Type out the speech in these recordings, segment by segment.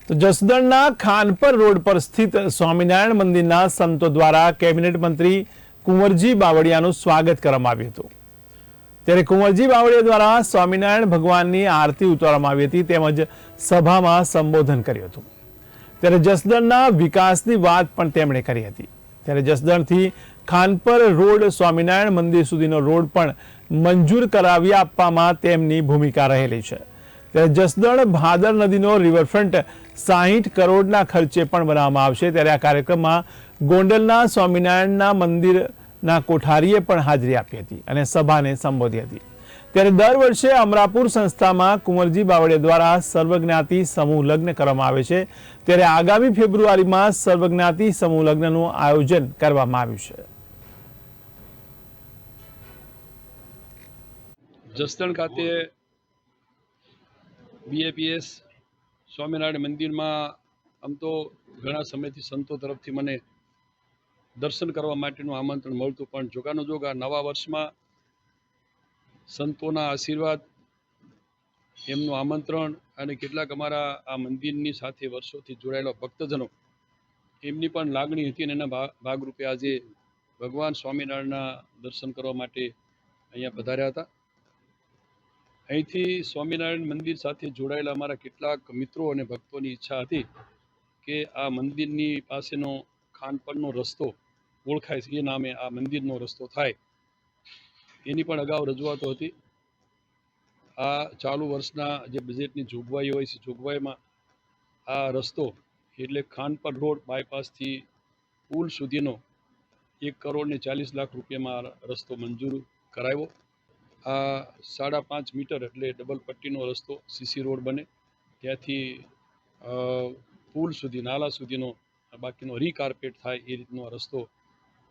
તો જસદણના ખાનપર રોડ પર સ્થિત સ્વામિનારાયણ મંદિરના સંતો દ્વારા કેબિનેટ મંત્રી કુંવરજી બાવળિયાનું સ્વાગત કરવામાં આવ્યું હતું। ત્યારે કુંવરજી બાવળિયા દ્વારા સ્વામિનારાયણ ભગવાનની આરતી ઉતારવામાં આવી હતી તેમજ સભામાં સંબોધન કર્યું હતું। ત્યારે જસદણના વિકાસની વાત પણ તેમણે કરી હતી। ત્યારે જસદણથી ખાનપર રોડ સ્વામિનારાયણ મંદિર સુધીનો રોડ પણ મંજૂર કરાવી આપવામાં તેમની ભૂમિકા રહેલી છે। ત્યારે જસદણ ભાદર નદીનો રિવરફ્રન્ટ 60 કરોડના ખર્ચે પણ બનાવવામાં આવશે। ત્યારે આ કાર્યક્રમમાં ગોંડલના સ્વામિનારાયણના મંદિરના કોઠારીએ પણ હાજરી આપી હતી અને સભાને સંબોધી હતી। ત્યારે દર વર્ષે અમરાપુર સંસ્થામાં કુંવરજી બાવળિયા દ્વારા સર્વજ્ઞાતિ સમૂહ લગ્ન કરવામાં આવે છે। ત્યારે આગામી ફેબ્રુઆરીમાં સર્વજ્ઞાતિ સમૂહ લગ્નનું આયોજન કરવામાં આવ્યું છે। જસદણ ખાતે બીએપીએસ સ્વામિનારાયણ મંદિરમાં આમ તો ઘણા સમયથી સંતો તરફથી મને દર્શન કરવા માટેનું આમંત્રણ મળતું, પણ જોગાનો જોગ આ નવા વર્ષમાં સંતોના આશીર્વાદ, એમનું આમંત્રણ અને કેટલાક અમારા આ મંદિરની સાથે વર્ષોથી જોડાયેલા ભક્તજનો એમની પણ લાગણી હતી અને એના ભાગરૂપે આજે ભગવાન સ્વામિનારાયણના દર્શન કરવા માટે અહીંયા પધાર્યા હતા। અહીંથી સ્વામિનારાયણ મંદિર સાથે જોડાયેલા અમારા કેટલાક મિત્રો અને ભક્તોની ઈચ્છા હતી કે આ મંદિરની પાસેનો ખાનપરનો રસ્તો ઓળખાય છે એ નામે આ મંદિરનો રસ્તો થાય, એની પણ અગાઉ રજૂઆતો હતી। આ ચાલુ વર્ષના જે બજેટની જોગવાઈ હોય છે, જોગવાઈમાં આ રસ્તો એટલે ખાનપર રોડ બાયપાસથી પુલ સુધીનો 1,40,00,000 રૂપિયામાં રસ્તો મંજૂર કરાવ્યો। આ 5.5 મીટર એટલે ડબલ પટ્ટીનો રસ્તો સીસી રોડ બને, ત્યાંથી પુલ સુધી નાલા સુધીનો બાકીનો રીકાર્પેટ થાય એ રીતનો રસ્તો,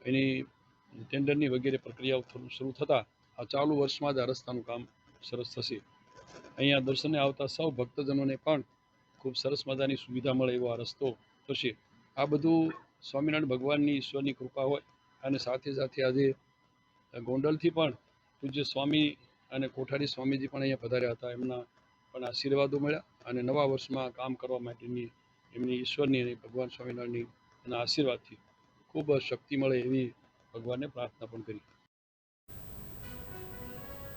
એની ટેન્ડરની વગેરે પ્રક્રિયાઓ શરૂ થતાં આ ચાલુ વર્ષમાં જ આ રસ્તાનું કામ સરસ થશે। અહીંયા દર્શને આવતા સૌ ભક્તજનોને પણ ખૂબ સરસ મજાની સુવિધા મળે એવો આ રસ્તો થશે। આ બધું સ્વામિનારાયણ ભગવાનની ઈશ્વરની કૃપા હોય અને સાથે સાથે આજે ગોંડલથી પણ પૂજ્ય સ્વામી અને કોઠારી સ્વામીજી પણ અહીંયા પધાર્યા હતા, એમના પણ આશીર્વાદો મળ્યા અને નવા વર્ષમાં કામ કરવા માટેની એમની ઈશ્વરની અને ભગવાન સ્વામિનારાયણની એના આશીર્વાદથી ખૂબ શક્તિ મળે એવી ભગવાનને પ્રાર્થના પણ કરી।